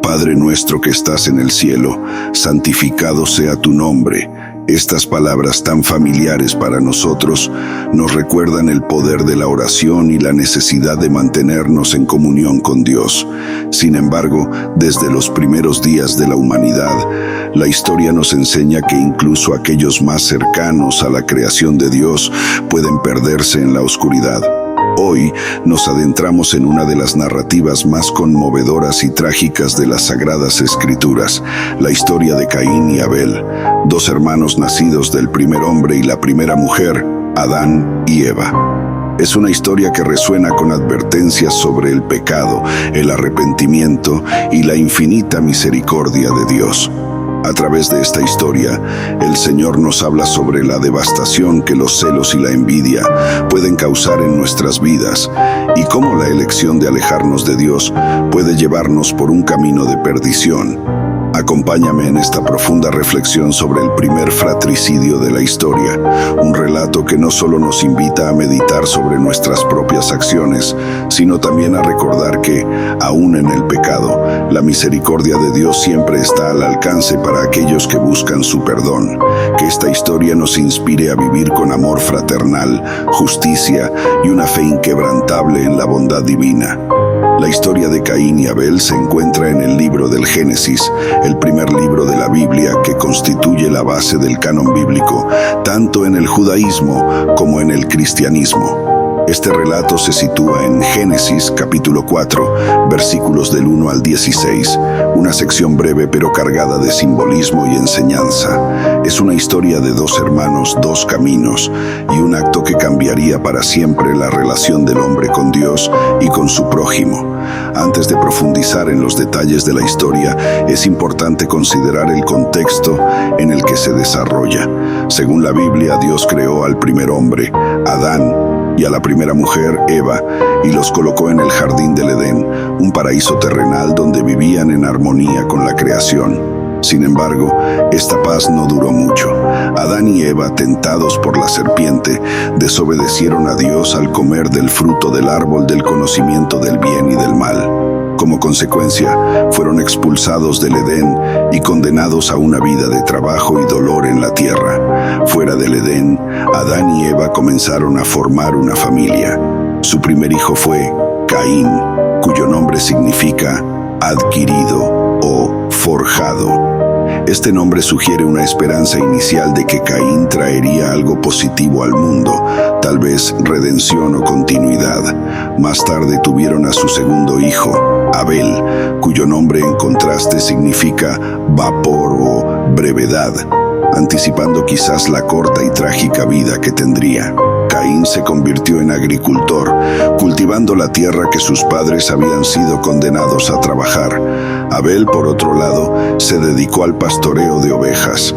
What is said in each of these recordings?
Padre nuestro que estás en el cielo, santificado sea tu nombre. Estas palabras tan familiares para nosotros nos recuerdan el poder de la oración y la necesidad de mantenernos en comunión con Dios. Sin embargo, desde los primeros días de la humanidad, la historia nos enseña que incluso aquellos más cercanos a la creación de Dios pueden perderse en la oscuridad. Hoy nos adentramos en una de las narrativas más conmovedoras y trágicas de las Sagradas Escrituras, la historia de Caín y Abel, dos hermanos nacidos del primer hombre y la primera mujer, Adán y Eva. Es una historia que resuena con advertencias sobre el pecado, el arrepentimiento y la infinita misericordia de Dios. A través de esta historia, el Señor nos habla sobre la devastación que los celos y la envidia pueden causar en nuestras vidas y cómo la elección de alejarnos de Dios puede llevarnos por un camino de perdición. Acompáñame en esta profunda reflexión sobre el primer fratricidio de la historia, un relato que no solo nos invita a meditar sobre nuestras propias acciones, sino también a recordar que, aún en el pecado, la misericordia de Dios siempre está al alcance para aquellos que buscan su perdón. Que esta historia nos inspire a vivir con amor fraternal, justicia y una fe inquebrantable en la bondad divina. La historia de Caín y Abel se encuentra en el libro del Génesis, el primer libro de la Biblia que constituye la base del canon bíblico, tanto en el judaísmo como en el cristianismo. Este relato se sitúa en Génesis capítulo 4, versículos del 1 al 16, una sección breve pero cargada de simbolismo y enseñanza. Es una historia de dos hermanos, dos caminos, y un acto que cambiaría para siempre la relación del hombre con Dios y con su prójimo. Antes de profundizar en los detalles de la historia, es importante considerar el contexto en el que se desarrolla. Según la Biblia, Dios creó al primer hombre, Adán, y a la primera mujer, Eva, y los colocó en el jardín del Edén, un paraíso terrenal donde vivían en armonía con la creación. Sin embargo, esta paz no duró mucho. Adán y Eva, tentados por la serpiente, desobedecieron a Dios al comer del fruto del árbol del conocimiento del bien y del mal. Como consecuencia, fueron expulsados del Edén y condenados a una vida de trabajo y dolor en la tierra. Fuera del Edén, Adán y Eva comenzaron a formar una familia. Su primer hijo fue Caín, cuyo nombre significa adquirido o forjado. Este nombre sugiere una esperanza inicial de que Caín traería algo positivo al mundo, tal vez redención o continuidad. Más tarde tuvieron a su segundo hijo, Abel, cuyo nombre en contraste significa vapor o brevedad, anticipando quizás la corta y trágica vida que tendría. Caín se convirtió en agricultor, cultivando la tierra que sus padres habían sido condenados a trabajar. Abel, por otro lado, se dedicó al pastoreo de ovejas.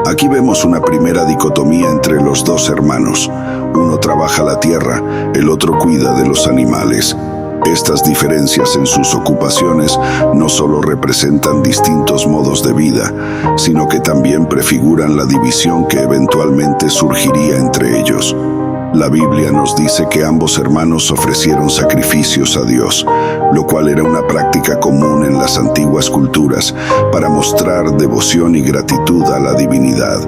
Aquí vemos una primera dicotomía entre los dos hermanos. Uno trabaja la tierra, el otro cuida de los animales. Estas diferencias en sus ocupaciones no solo representan distintos modos de vida, sino que también prefiguran la división que eventualmente surgiría entre ellos. La Biblia nos dice que ambos hermanos ofrecieron sacrificios a Dios, lo cual era una práctica común en las antiguas culturas para mostrar devoción y gratitud a la divinidad.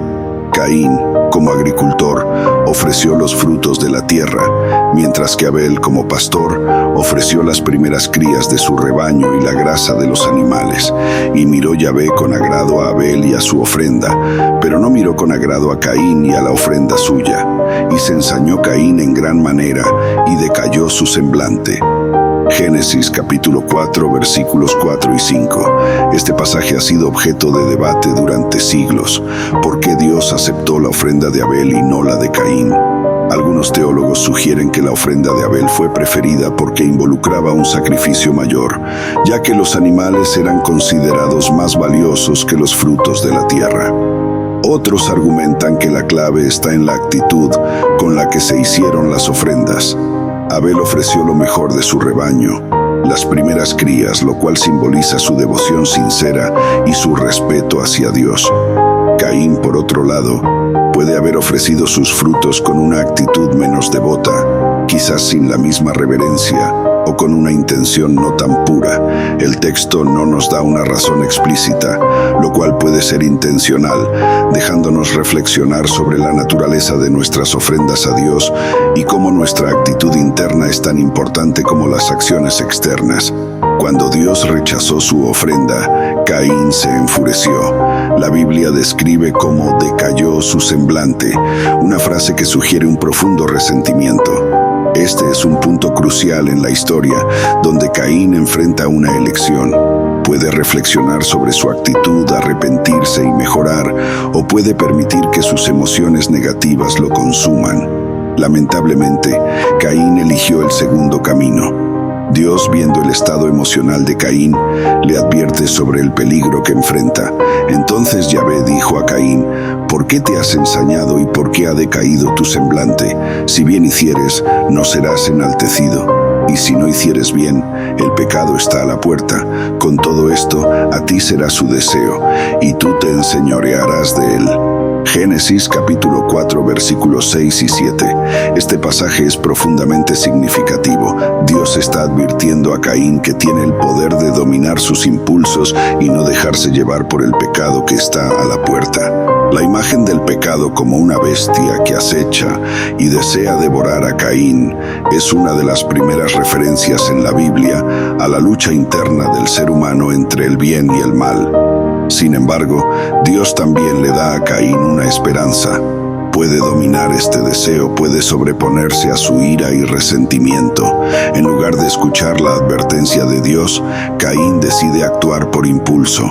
Caín, como agricultor, ofreció los frutos de la tierra, mientras que Abel, como pastor, ofreció las primeras crías de su rebaño y la grasa de los animales. Y miró Yahvé con agrado a Abel y a su ofrenda, pero no miró con agrado a Caín y a la ofrenda suya. Y se ensañó Caín en gran manera, y decayó su semblante. Génesis capítulo 4, versículos 4 y 5. Este pasaje ha sido objeto de debate durante siglos. ¿Por qué Dios aceptó la ofrenda de Abel y no la de Caín? Algunos teólogos sugieren que la ofrenda de Abel fue preferida porque involucraba un sacrificio mayor, ya que los animales eran considerados más valiosos que los frutos de la tierra. Otros argumentan que la clave está en la actitud con la que se hicieron las ofrendas. Abel ofreció lo mejor de su rebaño, las primeras crías, lo cual simboliza su devoción sincera y su respeto hacia Dios. Caín, por otro lado, puede haber ofrecido sus frutos con una actitud menos devota, quizás sin la misma reverencia o con una intención no tan pura. El texto no nos da una razón explícita, lo cual puede ser intencional, dejándonos reflexionar sobre la naturaleza de nuestras ofrendas a Dios y cómo nuestra actitud interna es tan importante como las acciones externas. Cuando Dios rechazó su ofrenda, Caín se enfureció. La Biblia describe cómo decayó su semblante, una frase que sugiere un profundo resentimiento. Este es un punto crucial en la historia, donde Caín enfrenta una elección. Puede reflexionar sobre su actitud, arrepentirse y mejorar, o puede permitir que sus emociones negativas lo consuman. Lamentablemente, Caín eligió el segundo camino. Dios, viendo el estado emocional de Caín, le advierte sobre el peligro que enfrenta. Entonces Yahvé dijo a Caín: ¿por qué te has ensañado y por qué ha decaído tu semblante? Si bien hicieres, no serás enaltecido. Y si no hicieres bien, el pecado está a la puerta. Con todo esto, a ti será su deseo, y tú te enseñorearás de él. Génesis capítulo 4 versículos 6 y 7. Este pasaje es profundamente significativo. Dios está advirtiendo a Caín que tiene el poder de dominar sus impulsos y no dejarse llevar por el pecado que está a la puerta. La imagen del pecado como una bestia que acecha y desea devorar a Caín es una de las primeras referencias en la Biblia a la lucha interna del ser humano entre el bien y el mal. Sin embargo, Dios también le da a Caín una esperanza. Puede dominar este deseo, puede sobreponerse a su ira y resentimiento. En lugar de escuchar la advertencia de Dios, Caín decide actuar por impulso.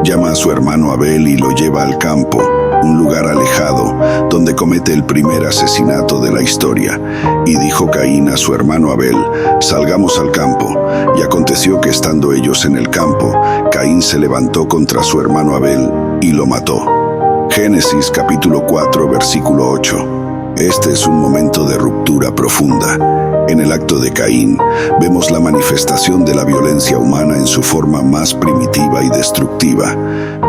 Llama a su hermano Abel y lo lleva al campo, un lugar alejado, donde comete el primer asesinato de la historia. Y dijo Caín a su hermano Abel: salgamos al campo. Y aconteció que estando ellos en el campo, Caín se levantó contra su hermano Abel y lo mató. Génesis capítulo 4 versículo 8. Este es un momento de ruptura profunda. En el acto de Caín, vemos la manifestación de la violencia humana en su forma más primitiva y destructiva.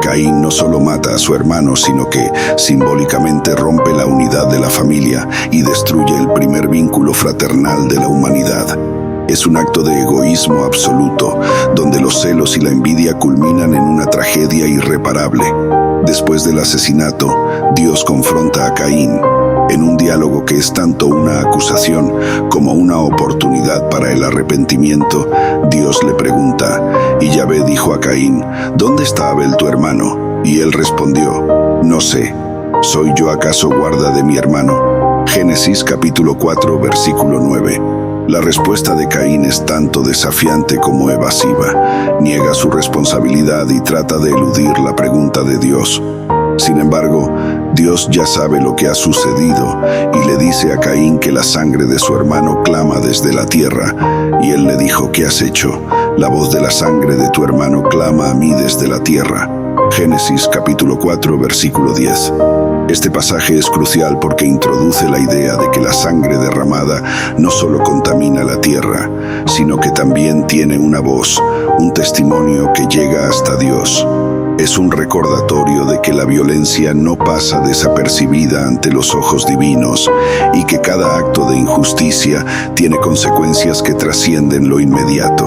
Caín no solo mata a su hermano, sino que simbólicamente rompe la unidad de la familia y destruye el primer vínculo fraternal de la humanidad. Es un acto de egoísmo absoluto, donde los celos y la envidia culminan en una tragedia irreparable. Después del asesinato, Dios confronta a Caín en un diálogo que es tanto una acusación como una oportunidad para el arrepentimiento. Dios le pregunta, y Yahvé dijo a Caín: ¿dónde está Abel tu hermano? Y él respondió: no sé, ¿soy yo acaso guarda de mi hermano? Génesis capítulo 4 versículo 9. La respuesta de Caín es tanto desafiante como evasiva. Niega su responsabilidad y trata de eludir la pregunta de Dios. Sin embargo, Dios ya sabe lo que ha sucedido y le dice a Caín que la sangre de su hermano clama desde la tierra. Y él le dijo: ¿qué has hecho? La voz de la sangre de tu hermano clama a mí desde la tierra. Génesis capítulo 4 versículo 10. Este pasaje es crucial porque introduce la idea de que la sangre derramada no solo contamina la tierra, sino que también tiene una voz, un testimonio que llega hasta Dios. Es un recordatorio de que la violencia no pasa desapercibida ante los ojos divinos y que cada acto de injusticia tiene consecuencias que trascienden lo inmediato.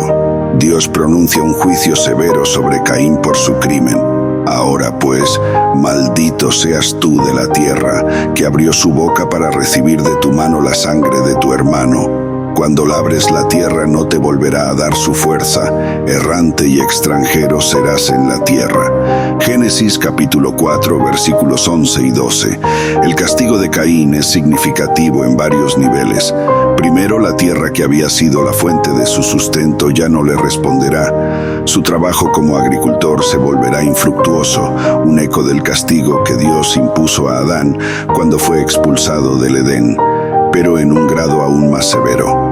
Dios pronuncia un juicio severo sobre Caín por su crimen. Ahora pues, maldito seas tú de la tierra, que abrió su boca para recibir de tu mano la sangre de tu hermano. Cuando labres la tierra no te volverá a dar su fuerza, errante y extranjero serás en la tierra. Génesis capítulo 4 versículos 11 y 12. El castigo de Caín es significativo en varios niveles. Primero, la tierra que había sido la fuente de su sustento ya no le responderá. Su trabajo como agricultor se volverá infructuoso, un eco del castigo que Dios impuso a Adán cuando fue expulsado del Edén, pero en un grado aún más severo.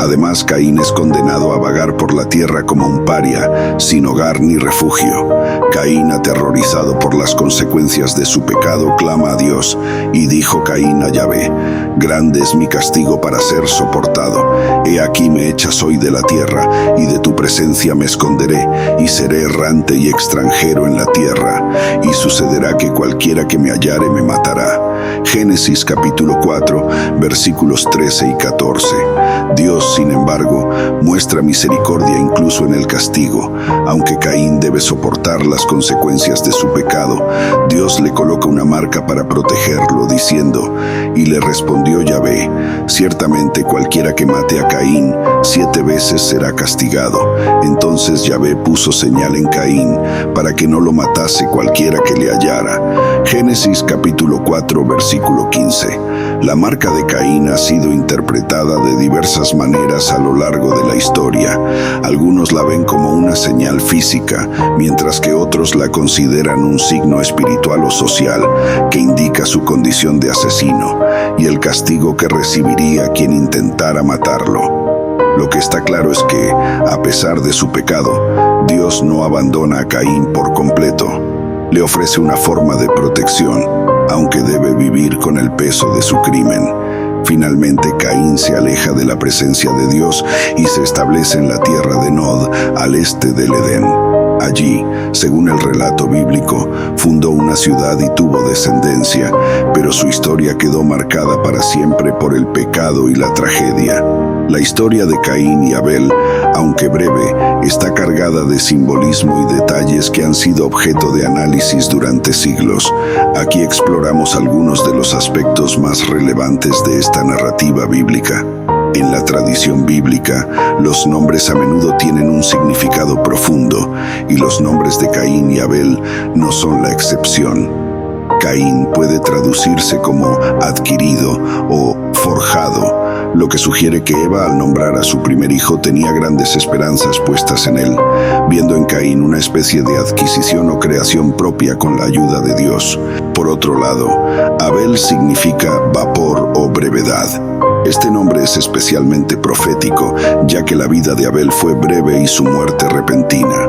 Además, Caín es condenado a vagar por la tierra como un paria, sin hogar ni refugio. Caín, aterrorizado por las consecuencias de su pecado, clama a Dios, y dijo Caín a Yahvé: grande es mi castigo para ser soportado. He aquí me echas hoy de la tierra, y de tu presencia me esconderé, y seré errante y extranjero en la tierra, y sucederá que cualquiera que me hallare me matará. Génesis capítulo 4, versículos 13 y 14. Dios, sin embargo, muestra misericordia incluso en el castigo. Aunque Caín debe soportar las consecuencias de su pecado, Dios le coloca una marca para protegerlo, diciendo: «Y le respondió Yahvé: ciertamente cualquiera que mate a Caín 7 veces será castigado». Entonces Yahvé puso señal en Caín para que no lo matase cualquiera que le hallara. Génesis capítulo 4, versículo 15. La marca de Caín ha sido interpretada de diversas maneras a lo largo de la historia. Algunos la ven como una señal física, mientras que otros la consideran un signo espiritual o social que indica su condición de asesino y el castigo que recibiría quien intentara matarlo. Lo que está claro es que, a pesar de su pecado, Dios no abandona a Caín por completo. Le ofrece una forma de protección, aunque debe vivir con el peso de su crimen. Finalmente, Caín se aleja de la presencia de Dios y se establece en la tierra de Nod, al este del Edén. Allí, según el relato bíblico, fundó una ciudad y tuvo descendencia, pero su historia quedó marcada para siempre por el pecado y la tragedia. La historia de Caín y Abel, aunque breve, está cargada de simbolismo y detalles que han sido objeto de análisis durante siglos. Aquí exploramos algunos de los aspectos más relevantes de esta narrativa bíblica. En la tradición bíblica, los nombres a menudo tienen un significado profundo, y los nombres de Caín y Abel no son la excepción. Caín puede traducirse como adquirido o forjado, lo que sugiere que Eva, al nombrar a su primer hijo, tenía grandes esperanzas puestas en él, viendo en Caín una especie de adquisición o creación propia con la ayuda de Dios. Por otro lado, Abel significa vapor o brevedad. Este nombre es especialmente profético, ya que la vida de Abel fue breve y su muerte repentina.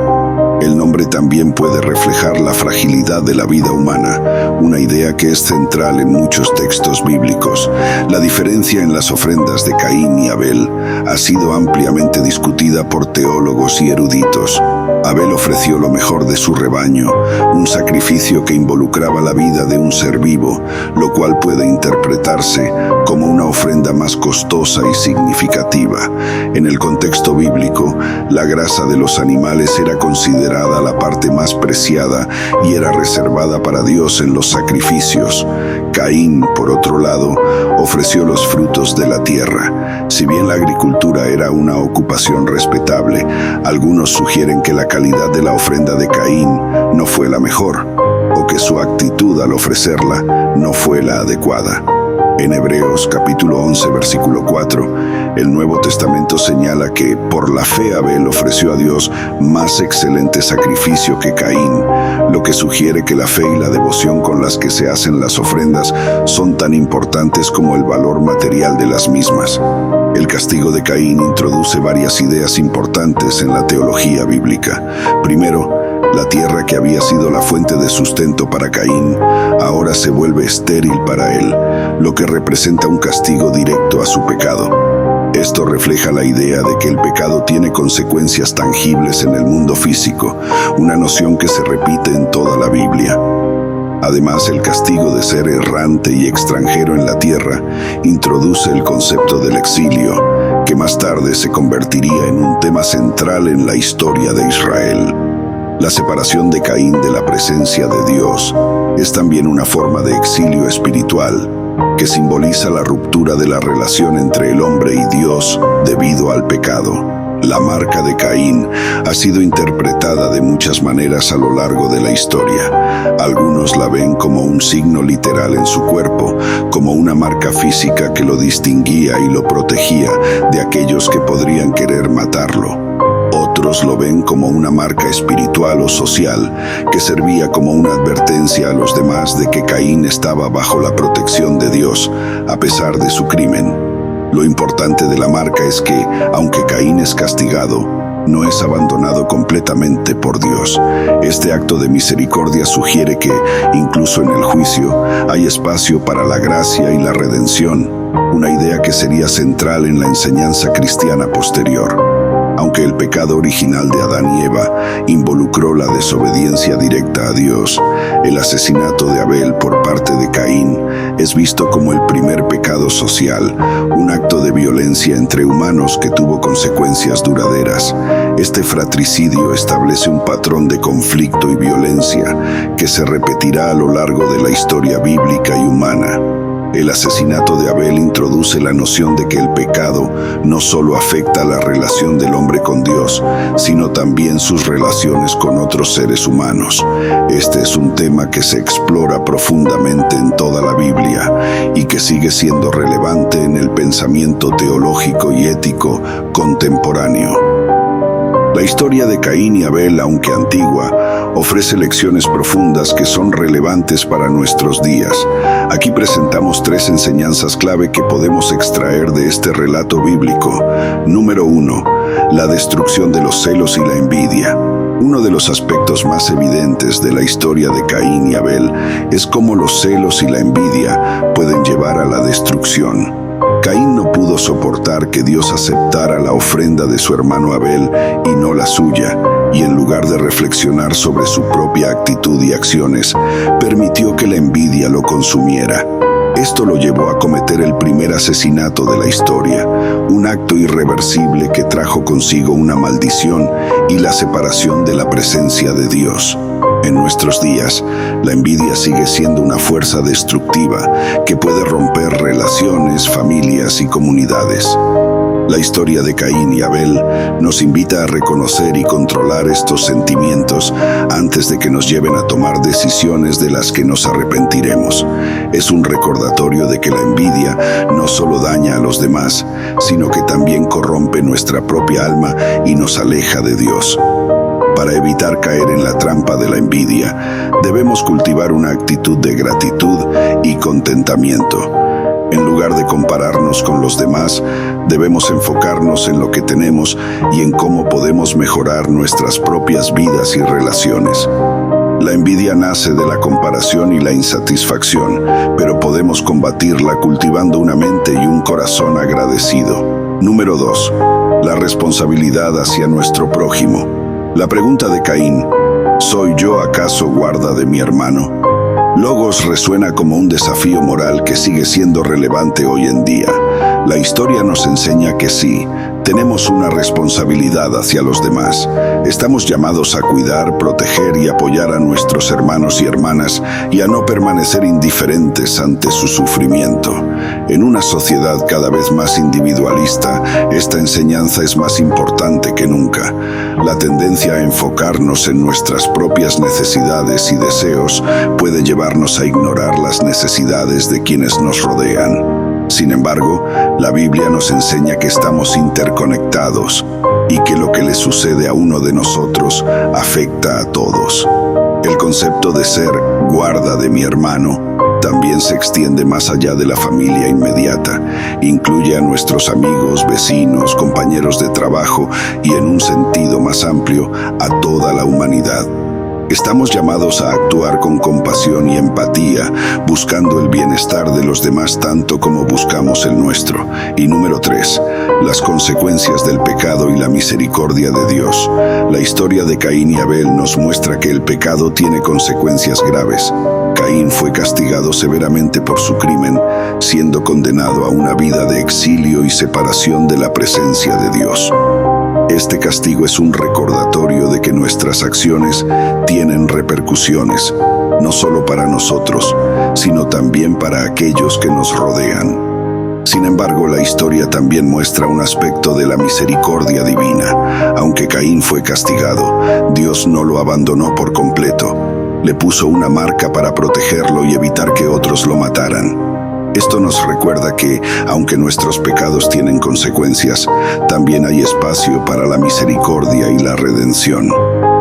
El nombre también puede reflejar la fragilidad de la vida humana, una idea que es central en muchos textos bíblicos. La diferencia en las ofrendas de Caín y Abel ha sido ampliamente discutida por teólogos y eruditos. Abel ofreció lo mejor de su rebaño, un sacrificio que involucraba la vida de un ser vivo, lo cual puede interpretarse como una ofrenda más costosa y significativa. En el contexto bíblico, la grasa de los animales era considerada la parte más preciada y era reservada para Dios en los sacrificios. Caín, por otro lado, ofreció los frutos de la tierra. Si bien la agricultura era una ocupación respetable, algunos sugieren que la calidad de la ofrenda de Caín no fue la mejor, o que su actitud al ofrecerla no fue la adecuada. En Hebreos capítulo 11, versículo 4, el Nuevo Testamento señala que por la fe Abel ofreció a Dios más excelente sacrificio que Caín, lo que sugiere que la fe y la devoción con las que se hacen las ofrendas son tan importantes como el valor material de las mismas. El castigo de Caín introduce varias ideas importantes en la teología bíblica. Primero, la tierra que había sido la fuente de sustento para Caín, ahora se vuelve estéril para él, lo que representa un castigo directo a su pecado. Esto refleja la idea de que el pecado tiene consecuencias tangibles en el mundo físico, una noción que se repite en toda la Biblia. Además, el castigo de ser errante y extranjero en la tierra introduce el concepto del exilio, que más tarde se convertiría en un tema central en la historia de Israel. La separación de Caín de la presencia de Dios es también una forma de exilio espiritual que simboliza la ruptura de la relación entre el hombre y Dios debido al pecado. La marca de Caín ha sido interpretada de muchas maneras a lo largo de la historia. Algunos la ven como un signo literal en su cuerpo, como una marca física que lo distinguía y lo protegía de aquellos que podrían querer matarlo. Otros lo ven como una marca espiritual o social que servía como una advertencia a los demás de que Caín estaba bajo la protección de Dios, a pesar de su crimen. Lo importante de la marca es que, aunque Caín es castigado, no es abandonado completamente por Dios. Este acto de misericordia sugiere que, incluso en el juicio, hay espacio para la gracia y la redención, una idea que sería central en la enseñanza cristiana posterior. Aunque el pecado original de Adán y Eva involucró la desobediencia directa a Dios, el asesinato de Abel por parte de Caín es visto como el primer pecado social, un acto de violencia entre humanos que tuvo consecuencias duraderas. Este fratricidio establece un patrón de conflicto y violencia que se repetirá a lo largo de la historia bíblica y humana. El asesinato de Abel introduce la noción de que el pecado no solo afecta la relación del hombre con Dios, sino también sus relaciones con otros seres humanos. Este es un tema que se explora profundamente en toda la Biblia y que sigue siendo relevante en el pensamiento teológico y ético contemporáneo. La historia de Caín y Abel, aunque antigua, ofrece lecciones profundas que son relevantes para nuestros días. Aquí presentamos 3 enseñanzas clave que podemos extraer de este relato bíblico. Número 1. La destrucción de los celos y la envidia. Uno de los aspectos más evidentes de la historia de Caín y Abel es cómo los celos y la envidia pueden llevar a la destrucción. Caín no pudo soportar que Dios aceptara la ofrenda de su hermano Abel y no la suya, y en lugar de reflexionar sobre su propia actitud y acciones, permitió que la envidia lo consumiera. Esto lo llevó a cometer el primer asesinato de la historia, un acto irreversible que trajo consigo una maldición y la separación de la presencia de Dios. En nuestros días, la envidia sigue siendo una fuerza destructiva que puede romper relaciones, familias y comunidades. La historia de Caín y Abel nos invita a reconocer y controlar estos sentimientos antes de que nos lleven a tomar decisiones de las que nos arrepentiremos. Es un recordatorio de que la envidia no solo daña a los demás, sino que también corrompe nuestra propia alma y nos aleja de Dios. Para evitar caer en la trampa de la envidia, debemos cultivar una actitud de gratitud y contentamiento. En lugar de compararnos con los demás, debemos enfocarnos en lo que tenemos y en cómo podemos mejorar nuestras propias vidas y relaciones. La envidia nace de la comparación y la insatisfacción, pero podemos combatirla cultivando una mente y un corazón agradecido. Número 2. La responsabilidad hacia nuestro prójimo. La pregunta de Caín, ¿soy yo acaso guarda de mi hermano? Logos resuena como un desafío moral que sigue siendo relevante hoy en día. La historia nos enseña que sí, tenemos una responsabilidad hacia los demás. Estamos llamados a cuidar, proteger y apoyar a nuestros hermanos y hermanas y a no permanecer indiferentes ante su sufrimiento. En una sociedad cada vez más individualista, esta enseñanza es más importante que nunca. La tendencia a enfocarnos en nuestras propias necesidades y deseos puede llevarnos a ignorar las necesidades de quienes nos rodean. Sin embargo, la Biblia nos enseña que estamos interconectados y que lo que le sucede a uno de nosotros afecta a todos. El concepto de ser guarda de mi hermano también se extiende más allá de la familia inmediata. Incluye a nuestros amigos, vecinos, compañeros de trabajo y, en un sentido más amplio, a toda la humanidad. Estamos llamados a actuar con compasión y empatía, buscando el bienestar de los demás tanto como buscamos el nuestro. Y número 3, las consecuencias del pecado y la misericordia de Dios. La historia de Caín y Abel nos muestra que el pecado tiene consecuencias graves. Caín fue castigado severamente por su crimen, siendo condenado a una vida de exilio y separación de la presencia de Dios. Este castigo es un recordatorio de que nuestras acciones tienen repercusiones, no solo para nosotros, sino también para aquellos que nos rodean. Sin embargo, la historia también muestra un aspecto de la misericordia divina. Aunque Caín fue castigado, Dios no lo abandonó por completo. Le puso una marca para protegerlo y evitar que otros lo mataran. Esto nos recuerda que, aunque nuestros pecados tienen consecuencias, también hay espacio para la misericordia y la redención.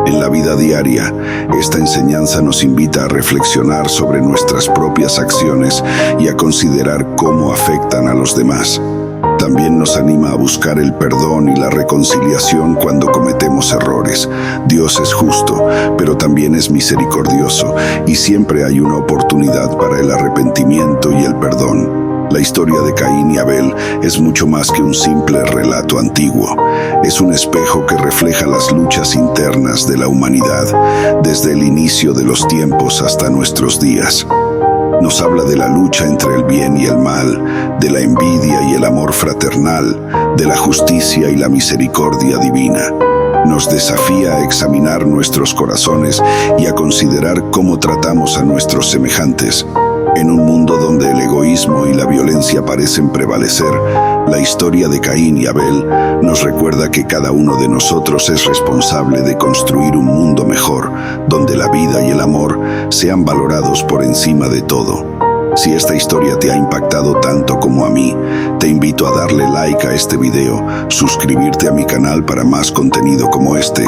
En la vida diaria, esta enseñanza nos invita a reflexionar sobre nuestras propias acciones y a considerar cómo afectan a los demás. También nos anima a buscar el perdón y la reconciliación cuando cometemos errores. Dios es justo, pero también es misericordioso, y siempre hay una oportunidad para el arrepentimiento y el perdón. La historia de Caín y Abel es mucho más que un simple relato antiguo. Es un espejo que refleja las luchas internas de la humanidad, desde el inicio de los tiempos hasta nuestros días. Nos habla de la lucha entre el bien y el mal, de la envidia y el amor fraternal, de la justicia y la misericordia divina. Nos desafía a examinar nuestros corazones y a considerar cómo tratamos a nuestros semejantes. En un mundo donde el egoísmo y la violencia parecen prevalecer, la historia de Caín y Abel nos recuerda que cada uno de nosotros es responsable de construir un mundo mejor, donde la vida y el amor sean valorados por encima de todo. Si esta historia te ha impactado tanto como a mí, te invito a darle like a este video, suscribirte a mi canal para más contenido como este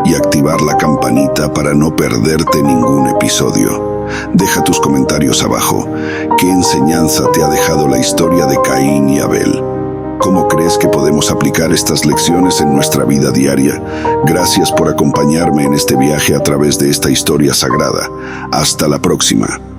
y activar la campanita para no perderte ningún episodio. Deja tus comentarios abajo. ¿Qué enseñanza te ha dejado la historia de Caín y Abel? ¿Cómo crees que podemos aplicar estas lecciones en nuestra vida diaria? Gracias por acompañarme en este viaje a través de esta historia sagrada. Hasta la próxima.